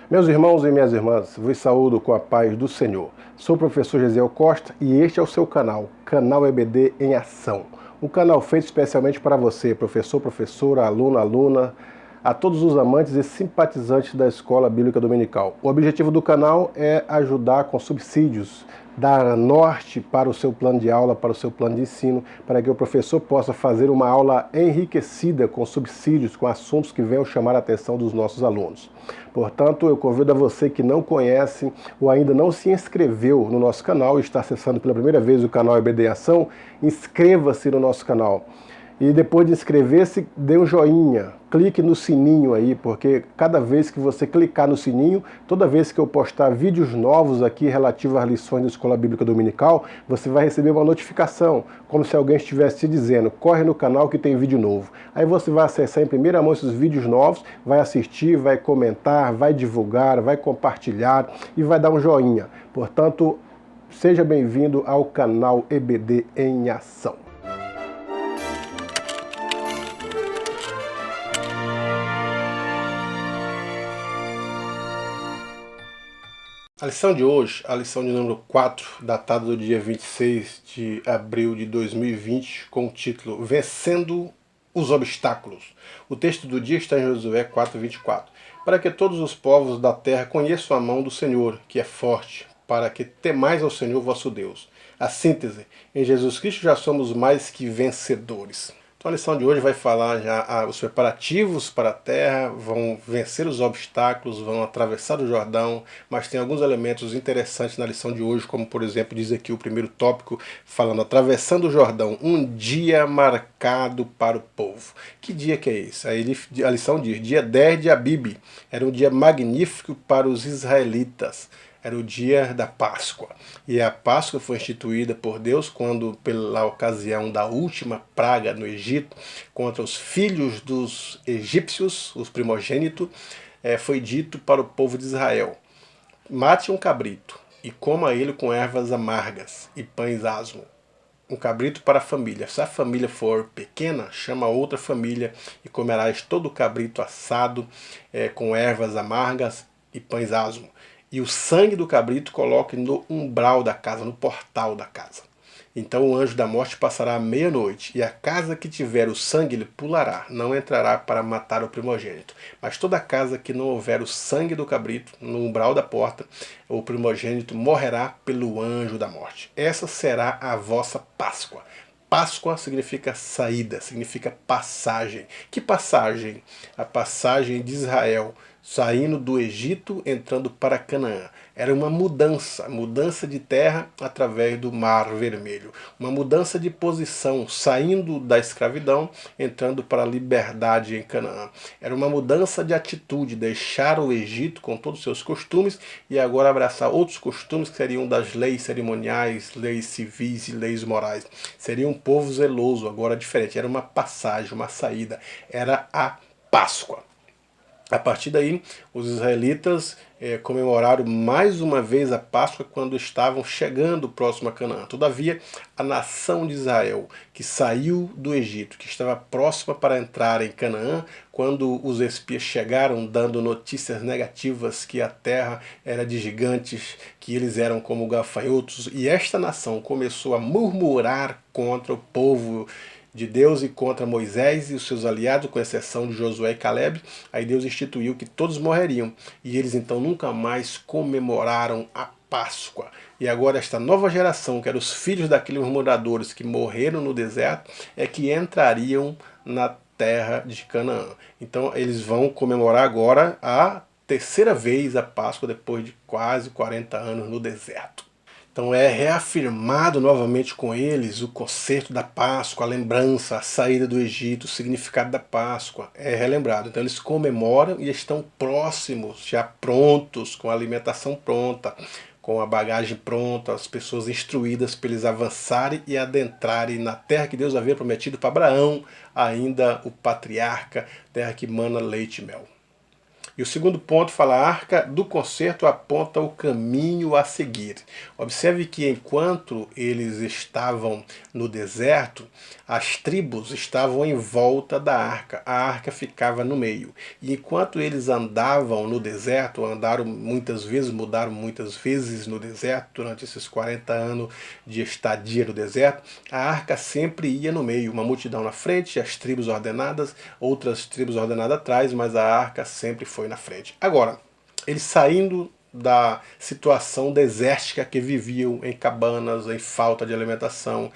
Meus irmãos e minhas irmãs, vos saúdo com a paz do Senhor. Sou o professor Gesiel Costa e este é o seu canal EBD em Ação. Um canal feito especialmente para você, professor, professora, aluno, aluna, a todos os amantes e simpatizantes da Escola Bíblica Dominical. O objetivo do canal é ajudar com subsídios, dar norte para o seu plano de aula, para o seu plano de ensino, para que o professor possa fazer uma aula enriquecida com subsídios, com assuntos que venham chamar a atenção dos nossos alunos. Portanto, eu convido a você que não conhece ou ainda não se inscreveu no nosso canal e está acessando pela primeira vez o canal EBD em Ação, inscreva-se no nosso canal. E depois de inscrever-se, dê um joinha, clique no sininho aí, porque cada vez que você clicar no sininho, toda vez que eu postar vídeos novos aqui relativos às lições da Escola Bíblica Dominical, você vai receber uma notificação, como se alguém estivesse te dizendo, corre no canal que tem vídeo novo. Aí você vai acessar em primeira mão esses vídeos novos, vai assistir, vai comentar, vai divulgar, vai compartilhar e vai dar um joinha. Portanto, seja bem-vindo ao canal EBD em Ação. A lição de hoje, a lição de número 4, datada do dia 26 de abril de 2020, com o título Vencendo os Obstáculos. O texto do dia está em Josué 4:24. Para que todos os povos da terra conheçam a mão do Senhor, que é forte, para que temais ao Senhor vosso Deus. A síntese, em Jesus Cristo já somos mais que vencedores. Então a lição de hoje vai falar já os preparativos para a terra, vão vencer os obstáculos, vão atravessar o Jordão, mas tem alguns elementos interessantes na lição de hoje, como por exemplo diz aqui o primeiro tópico, falando atravessando o Jordão, um dia marcado para o povo. Que dia que é esse? Aí a lição diz, dia 10 de Abib, era um dia magnífico para os israelitas. Era o dia da Páscoa. E a Páscoa foi instituída por Deus quando, pela ocasião da última praga no Egito, contra os filhos dos egípcios, os primogênitos, foi dito para o povo de Israel, mate um cabrito e coma ele com ervas amargas e pães asmos. Um cabrito para a família. Se a família for pequena, chama outra família e comerás todo o cabrito assado com ervas amargas e pães asmos. E o sangue do cabrito coloque no umbral da casa, no portal da casa. Então o anjo da morte passará à meia-noite, e a casa que tiver o sangue ele pulará, não entrará para matar o primogênito. Mas toda casa que não houver o sangue do cabrito no umbral da porta, o primogênito morrerá pelo anjo da morte. Essa será a vossa Páscoa. Páscoa significa saída, significa passagem. Que passagem? A passagem de Israel saindo do Egito, entrando para Canaã. Era uma mudança de terra através do Mar Vermelho. Uma mudança de posição, saindo da escravidão, entrando para a liberdade em Canaã. Era uma mudança de atitude, deixar o Egito com todos os seus costumes e agora abraçar outros costumes que seriam das leis cerimoniais, leis civis e leis morais. Seria um povo zeloso, agora diferente. Era uma passagem, uma saída. Era a Páscoa. A partir daí, os israelitas comemoraram mais uma vez a Páscoa quando estavam chegando próximo a Canaã. Todavia, a nação de Israel, que saiu do Egito, que estava próxima para entrar em Canaã, quando os espias chegaram dando notícias negativas que a terra era de gigantes, que eles eram como gafanhotos, e esta nação começou a murmurar contra o povo de Deus e contra Moisés e os seus aliados, com exceção de Josué e Caleb, aí Deus instituiu que todos morreriam. E eles então nunca mais comemoraram a Páscoa. E agora esta nova geração, que eram os filhos daqueles murmuradores que morreram no deserto, é que entrariam na terra de Canaã. Então eles vão comemorar agora a terceira vez a Páscoa depois de quase 40 anos no deserto. Então é reafirmado novamente com eles o conceito da Páscoa, a lembrança, a saída do Egito, o significado da Páscoa é relembrado. Então eles comemoram e estão próximos, já prontos, com a alimentação pronta, com a bagagem pronta, as pessoas instruídas para eles avançarem e adentrarem na terra que Deus havia prometido para Abraão, ainda o patriarca, terra que mana leite e mel. E o segundo ponto fala: a arca do concerto aponta o caminho a seguir. Observe que enquanto eles estavam no deserto, as tribos estavam em volta da arca. A arca ficava no meio. E enquanto eles andavam no deserto, andaram muitas vezes, mudaram muitas vezes no deserto, durante esses 40 anos de estadia no deserto, a arca sempre ia no meio. Uma multidão na frente, as tribos ordenadas, outras tribos ordenadas atrás, mas a arca sempre foi na frente. Agora, eles saindo da situação desértica que viviam em cabanas, em falta de alimentação,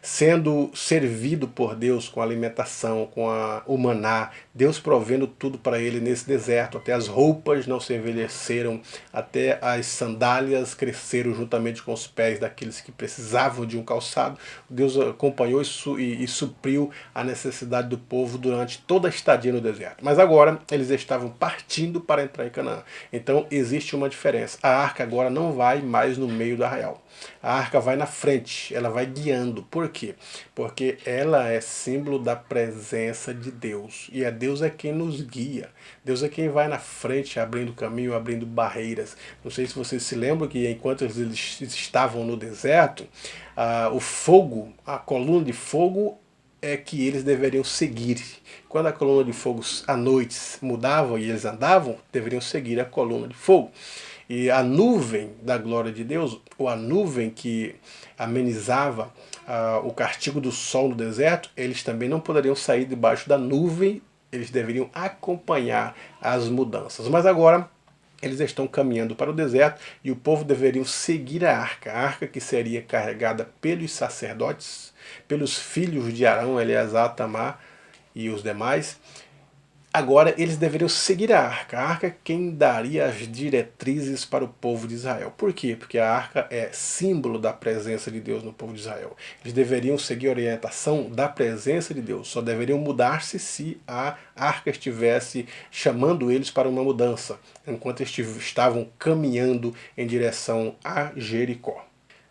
sendo servido por Deus com alimentação, com o maná, Deus provendo tudo para ele nesse deserto, até as roupas não se envelheceram, até as sandálias cresceram juntamente com os pés daqueles que precisavam de um calçado. Deus acompanhou e supriu a necessidade do povo durante toda a estadia no deserto. Mas agora eles estavam partindo para entrar em Canaã. Então existe uma diferença. A arca agora não vai mais no meio do arraial. A arca vai na frente, ela vai guiando. Por quê? Porque ela é símbolo da presença de Deus. E Deus é quem nos guia. Deus é quem vai na frente, abrindo caminho, abrindo barreiras. Não sei se vocês se lembram que enquanto eles estavam no deserto, o fogo, a coluna de fogo é que eles deveriam seguir. Quando a coluna de fogo à noite mudava e eles andavam, deveriam seguir a coluna de fogo. E a nuvem da glória de Deus, ou a nuvem que amenizava o castigo do sol no deserto, eles também não poderiam sair debaixo da nuvem, eles deveriam acompanhar as mudanças. Mas agora eles estão caminhando para o deserto e o povo deveria seguir a arca que seria carregada pelos sacerdotes, pelos filhos de Arão, Eleazar, Tamar e os demais. Agora eles deveriam seguir a arca é quem daria as diretrizes para o povo de Israel. Por quê? Porque a arca é símbolo da presença de Deus no povo de Israel. Eles deveriam seguir a orientação da presença de Deus, só deveriam mudar-se se a arca estivesse chamando eles para uma mudança, enquanto estavam caminhando em direção a Jericó.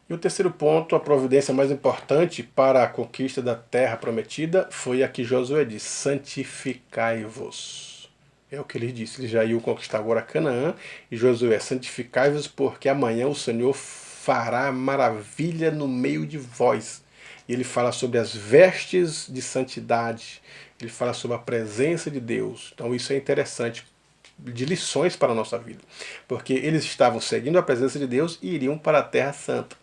E o terceiro ponto, a providência mais importante para a conquista da terra prometida, foi a que Josué disse: santificai-vos. É o que ele disse, ele já ia conquistar agora Canaã, e Josué: santificai-vos, porque amanhã o Senhor fará maravilha no meio de vós. E ele fala sobre as vestes de santidade, ele fala sobre a presença de Deus. Então isso é interessante, de lições para a nossa vida, porque eles estavam seguindo a presença de Deus e iriam para a Terra Santa.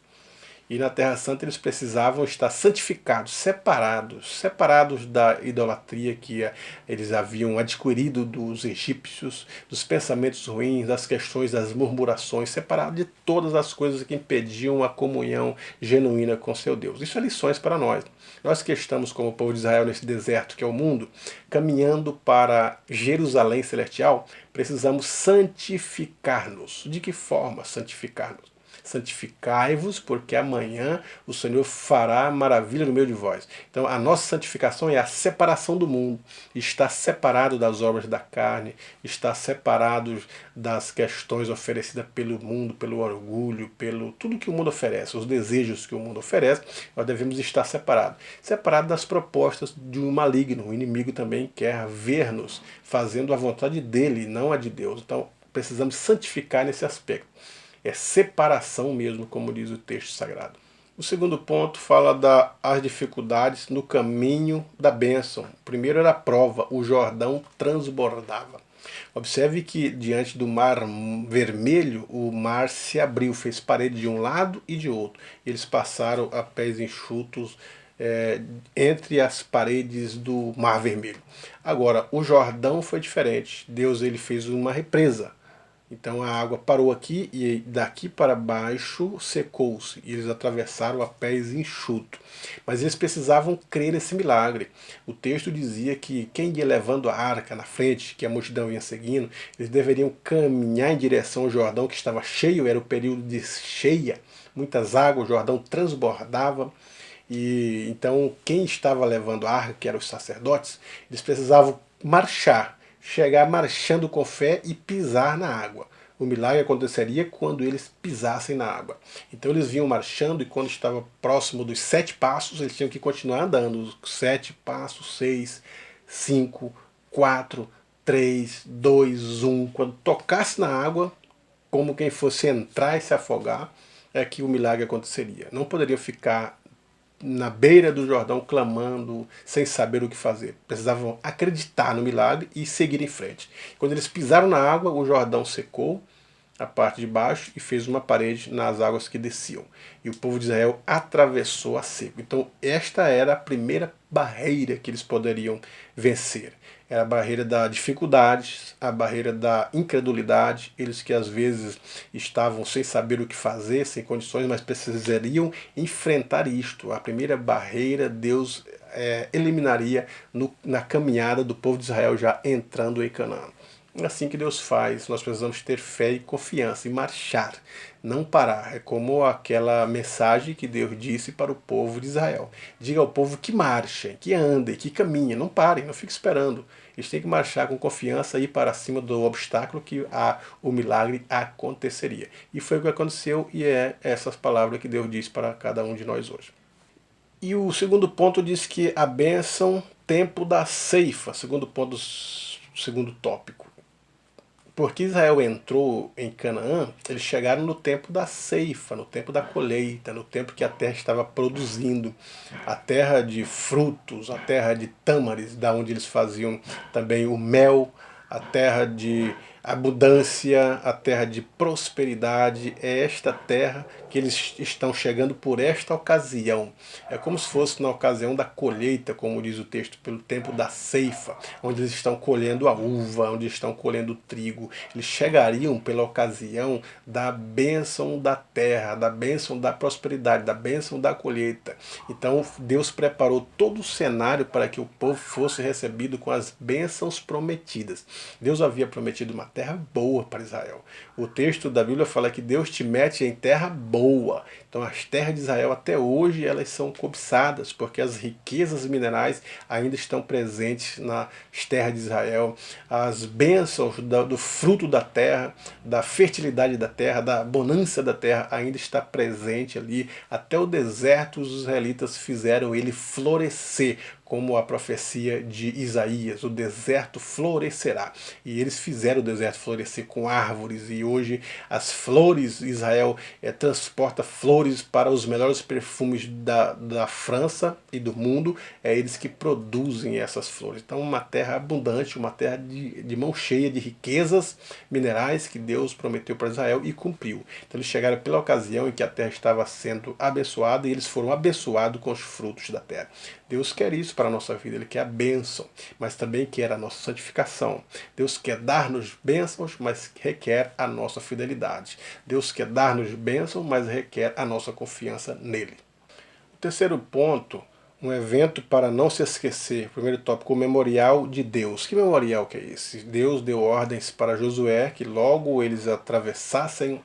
E na Terra Santa eles precisavam estar santificados, separados da idolatria que eles haviam adquirido dos egípcios, dos pensamentos ruins, das questões das murmurações, separados de todas as coisas que impediam a comunhão genuína com seu Deus. Isso é lições para nós. Nós que estamos como povo de Israel nesse deserto que é o mundo, caminhando para Jerusalém celestial, precisamos santificar-nos. De que forma santificar-nos? Santificai-vos, porque amanhã o Senhor fará maravilha no meio de vós. Então a nossa santificação é a separação do mundo. Está separado das obras da carne, está separado das questões oferecidas pelo mundo, pelo orgulho, pelo tudo que o mundo oferece, os desejos que o mundo oferece. Nós devemos estar separados. Separados das propostas de um maligno. O inimigo também quer ver-nos fazendo a vontade dele, não a de Deus. Então precisamos santificar nesse aspecto. É separação mesmo, como diz o texto sagrado. O segundo ponto fala das dificuldades no caminho da bênção. O primeiro era a prova, o Jordão transbordava. Observe que diante do mar vermelho, o mar se abriu, fez parede de um lado e de outro. Eles passaram a pés enxutos entre as paredes do mar vermelho. Agora, o Jordão foi diferente. Deus ele fez uma represa. Então a água parou aqui e daqui para baixo secou-se. E eles atravessaram a pés enxuto. Mas eles precisavam crer nesse milagre. O texto dizia que quem ia levando a arca na frente, que a multidão ia seguindo, eles deveriam caminhar em direção ao Jordão, que estava cheio, era o período de cheia, muitas águas, o Jordão transbordava. E então quem estava levando a arca, que eram os sacerdotes, eles precisavam marchar. Chegar marchando com fé e pisar na água. O milagre aconteceria quando eles pisassem na água. Então eles vinham marchando e quando estava próximo dos 7 passos, eles tinham que continuar andando. 7 passos, 6, 5, 4, 3, 2, 1, quando tocasse na água, como quem fosse entrar e se afogar, é que o milagre aconteceria. Não poderiam ficar na beira do Jordão clamando, sem saber o que fazer. Precisavam acreditar no milagre e seguir em frente. Quando eles pisaram na água, o Jordão secou a parte de baixo e fez uma parede nas águas que desciam. E o povo de Israel atravessou a seco. Então esta era a primeira barreira que eles poderiam vencer. Era a barreira da dificuldade, a barreira da incredulidade. Eles que às vezes estavam sem saber o que fazer, sem condições, mas precisariam enfrentar isto. A primeira barreira Deus eliminaria na caminhada do povo de Israel já entrando em Canaã. É assim que Deus faz, nós precisamos ter fé e confiança e marchar, não parar. É como aquela mensagem que Deus disse para o povo de Israel. Diga ao povo que marchem, que andem, que caminhem, não parem, não fiquem esperando. Eles têm que marchar com confiança e ir para cima do obstáculo que o milagre aconteceria. E foi o que aconteceu e é essas palavras que Deus disse para cada um de nós hoje. E o segundo ponto diz que a bênção, tempo da ceifa, segundo ponto, segundo tópico. Porque Israel entrou em Canaã, eles chegaram no tempo da ceifa, no tempo da colheita, no tempo que a terra estava produzindo, a terra de frutos, a terra de tâmares, da onde eles faziam também o mel, a terra de abundância, a terra de prosperidade. É esta terra que eles estão chegando por esta ocasião. É como se fosse na ocasião da colheita, como diz o texto, pelo tempo da ceifa, onde eles estão colhendo a uva, onde estão colhendo o trigo. Eles chegariam pela ocasião da bênção da terra, da bênção da prosperidade, da bênção da colheita. Então Deus preparou todo o cenário para que o povo fosse recebido com as bênçãos prometidas. Deus havia prometido uma terra boa para Israel. O texto da Bíblia fala que Deus te mete em terra boa. Então as terras de Israel até hoje elas são cobiçadas, porque as riquezas minerais ainda estão presentes nas terras de Israel. As bênçãos do fruto da terra, da fertilidade da terra, da bonança da terra ainda está presente ali. Até o deserto os israelitas fizeram ele florescer, como a profecia de Isaías, o deserto florescerá. E eles fizeram o deserto florescer com árvores, e hoje as flores, Israel transporta flores para os melhores perfumes da França e do mundo, é eles que produzem essas flores. Então uma terra abundante, uma terra de mão cheia de riquezas minerais que Deus prometeu para Israel e cumpriu. Então eles chegaram pela ocasião em que a terra estava sendo abençoada e eles foram abençoados com os frutos da terra. Deus quer isso para a nossa vida, Ele quer a bênção, mas também quer a nossa santificação. Deus quer dar-nos bênçãos, mas requer a nossa fidelidade. Deus quer dar-nos bênçãos, mas requer a nossa confiança nele. O terceiro ponto, um evento para não se esquecer. Primeiro tópico, o memorial de Deus. Que memorial que é esse? Deus deu ordens para Josué que logo eles atravessassem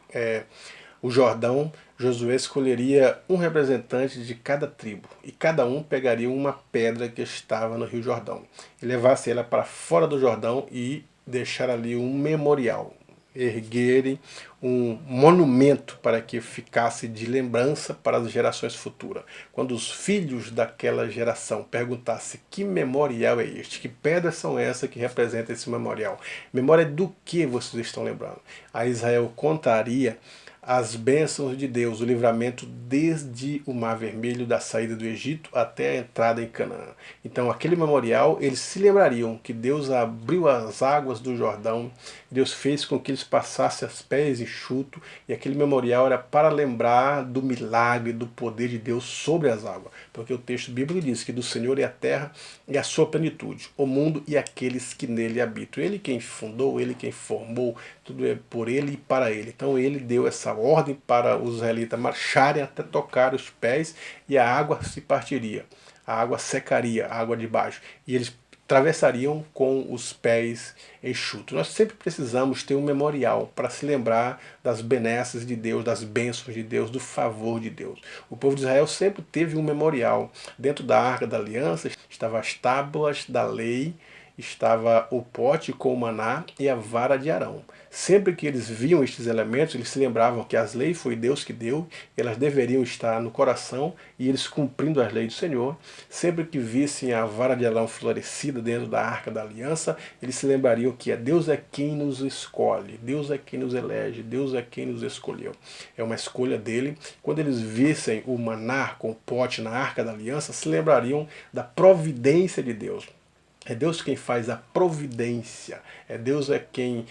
o Jordão, Josué escolheria um representante de cada tribo, e cada um pegaria uma pedra que estava no Rio Jordão, e levasse ela para fora do Jordão e deixar ali um memorial, erguerem um monumento para que ficasse de lembrança para as gerações futuras. Quando os filhos daquela geração perguntassem que memorial é este, que pedras são essas que representam esse memorial, memória do que vocês estão lembrando? A Israel contaria as bênçãos de Deus, o livramento desde o Mar Vermelho, da saída do Egito até a entrada em Canaã. Então aquele memorial, eles se lembrariam que Deus abriu as águas do Jordão, Deus fez com que eles passassem os pés enxutos, e aquele memorial era para lembrar do milagre, do poder de Deus sobre as águas. Porque o texto bíblico diz que do Senhor é a terra e a sua plenitude, o mundo e aqueles que nele habitam. Ele quem fundou, ele quem formou, tudo é por ele e para ele. Então ele deu essa ordem para os israelitas marcharem até tocar os pés, e a água se partiria, a água secaria, a água de baixo, e eles atravessariam com os pés enxutos. Nós sempre precisamos ter um memorial para se lembrar das benesses de Deus, das bênçãos de Deus, do favor de Deus. O povo de Israel sempre teve um memorial. Dentro da Arca da Aliança estavam as tábuas da lei, estava o pote com o maná e a vara de Arão. Sempre que eles viam estes elementos, eles se lembravam que as leis foi Deus que deu, elas deveriam estar no coração e eles cumprindo as leis do Senhor. Sempre que vissem a vara de Arão florescida dentro da Arca da Aliança, eles se lembrariam que Deus é quem nos escolhe, Deus é quem nos elege, Deus é quem nos escolheu. É uma escolha dele. Quando eles vissem o maná com o pote na Arca da Aliança, se lembrariam da providência de Deus. É Deus quem faz a providência. É Deus quem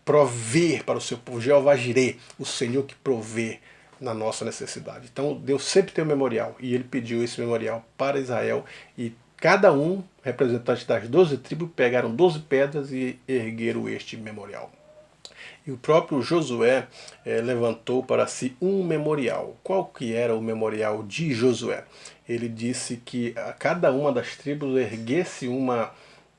provê para o seu povo. Jeová Jireh, o Senhor que provê na nossa necessidade. Então Deus sempre tem um memorial. E ele pediu esse memorial para Israel. E cada um, representante das 12 tribos, pegaram 12 pedras e ergueram este memorial. E o próprio Josué levantou para si um memorial. Qual que era o memorial de Josué? Ele disse que a cada uma das tribos erguesse uma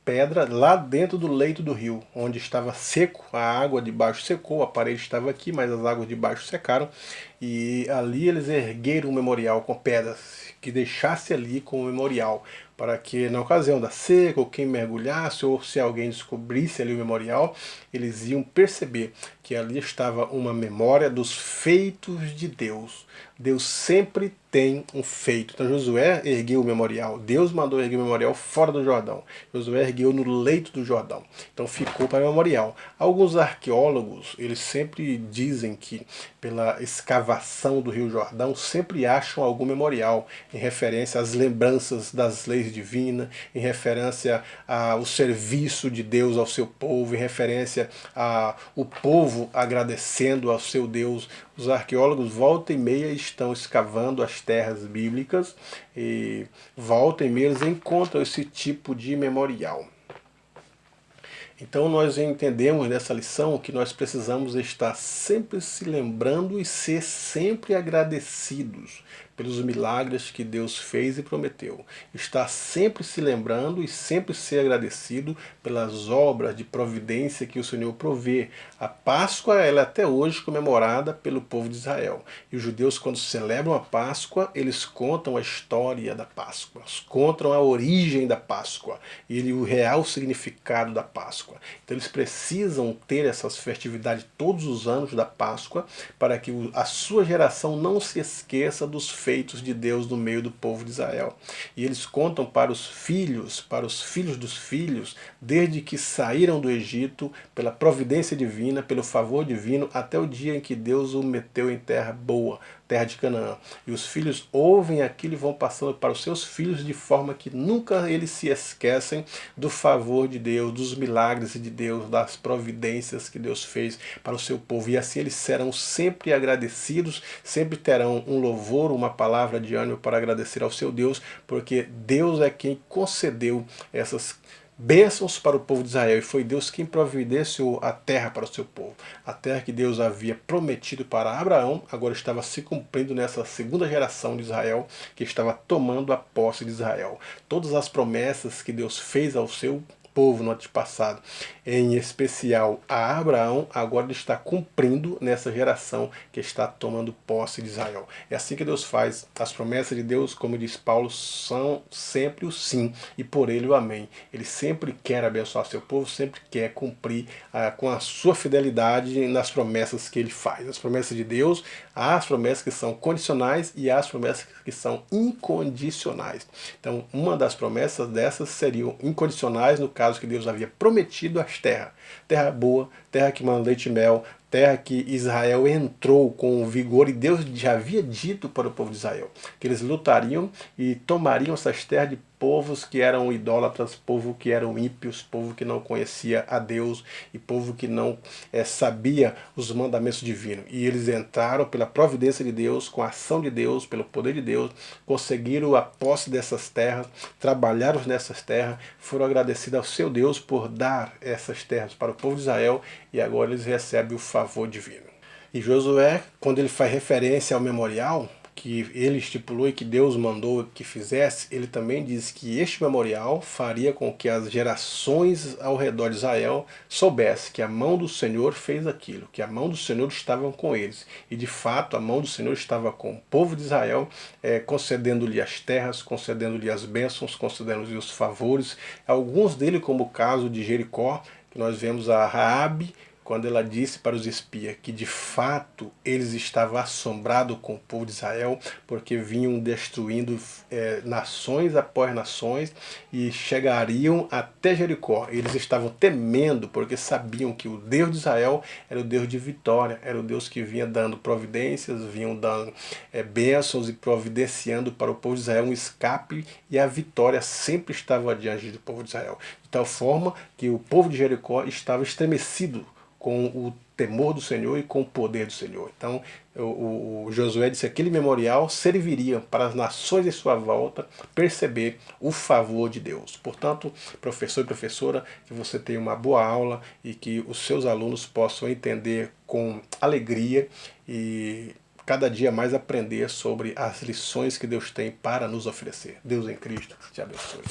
pedra lá dentro do leito do rio, onde estava seco, a água de baixo secou, a parede estava aqui, mas as águas de baixo secaram, e ali eles ergueram um memorial com pedras, que deixasse ali com o memorial, para que na ocasião da seca, ou quem mergulhasse, ou se alguém descobrisse ali o memorial, eles iam perceber que ali estava uma memória dos feitos de Deus. Deus sempre tem um feito. Então Josué ergueu o memorial. Deus mandou erguer o memorial fora do Jordão. Josué ergueu no leito do Jordão. Então ficou para o memorial. Alguns arqueólogos, eles sempre dizem que pela escavação do Rio Jordão, sempre acham algum memorial em referência às lembranças das leis divinas, em referência ao serviço de Deus ao seu povo, em referência ao povo agradecendo ao seu Deus. Os arqueólogos volta e meia estão escavando as terras bíblicas e volta e meia eles encontram esse tipo de memorial. Então nós entendemos nessa lição que nós precisamos estar sempre se lembrando e ser sempre agradecidos pelos milagres que Deus fez e prometeu. Estar sempre se lembrando e sempre ser agradecido pelas obras de providência que o Senhor provê. A Páscoa ela é até hoje comemorada pelo povo de Israel. E os judeus, quando celebram a Páscoa, eles contam a história da Páscoa, contam a origem da Páscoa e o real significado da Páscoa. Então eles precisam ter essas festividades todos os anos da Páscoa para que a sua geração não se esqueça dos feitos de Deus no meio do povo de Israel. E eles contam para os filhos dos filhos, desde que saíram do Egito, pela providência divina, pelo favor divino, até o dia em que Deus o meteu em terra boa, terra de Canaã. E os filhos ouvem aquilo e vão passando para os seus filhos de forma que nunca eles se esquecem do favor de Deus, dos milagres de Deus, das providências que Deus fez para o seu povo. E assim eles serão sempre agradecidos, sempre terão um louvor, uma palavra de ânimo para agradecer ao seu Deus, porque Deus é quem concedeu essas bênçãos para o povo de Israel, e foi Deus quem providenciou a terra para o seu povo. A terra que Deus havia prometido para Abraão, agora estava se cumprindo nessa segunda geração de Israel, que estava tomando a posse de Israel. Todas as promessas que Deus fez ao seu povo no antepassado, em especial a Abraão, agora está cumprindo nessa geração que está tomando posse de Israel. É assim que Deus faz. As promessas de Deus, como diz Paulo, são sempre o sim e por ele o amém. Ele sempre quer abençoar seu povo, sempre quer cumprir com a sua fidelidade nas promessas que ele faz. As promessas de Deus, há as promessas que são condicionais e há as promessas que são incondicionais. Então, uma das promessas dessas seriam incondicionais, no caso que Deus havia prometido as terras. Terra boa, terra que manda leite e mel, terra que Israel entrou com vigor, e Deus já havia dito para o povo de Israel que eles lutariam e tomariam essas terras de povos que eram idólatras, povo que eram ímpios, povo que não conhecia a Deus e povo que não sabia os mandamentos divinos. E eles entraram pela providência de Deus, com a ação de Deus, pelo poder de Deus, conseguiram a posse dessas terras, trabalharam nessas terras, foram agradecidos ao seu Deus por dar essas terras para o povo de Israel, e agora eles recebem o favor divino. E Josué, quando ele faz referência ao memorial que ele estipulou e que Deus mandou que fizesse, ele também diz que este memorial faria com que as gerações ao redor de Israel soubessem que a mão do Senhor fez aquilo, que a mão do Senhor estava com eles. E de fato a mão do Senhor estava com o povo de Israel, concedendo-lhe as terras, concedendo-lhe as bênçãos, concedendo-lhe os favores, alguns deles, como o caso de Jericó, que nós vemos a Raabe quando ela disse para os espias que de fato eles estavam assombrados com o povo de Israel, porque vinham destruindo nações após nações e chegariam até Jericó. Eles estavam temendo porque sabiam que o Deus de Israel era o Deus de vitória, era o Deus que vinha dando providências, vinham dando bênçãos e providenciando para o povo de Israel um escape, e a vitória sempre estava diante do povo de Israel. De tal forma que o povo de Jericó estava estremecido com o temor do Senhor e com o poder do Senhor. Então, o Josué disse que aquele memorial serviria para as nações em sua volta perceber o favor de Deus. Portanto, professor e professora, que você tenha uma boa aula e que os seus alunos possam entender com alegria e cada dia mais aprender sobre as lições que Deus tem para nos oferecer. Deus em Cristo te abençoe.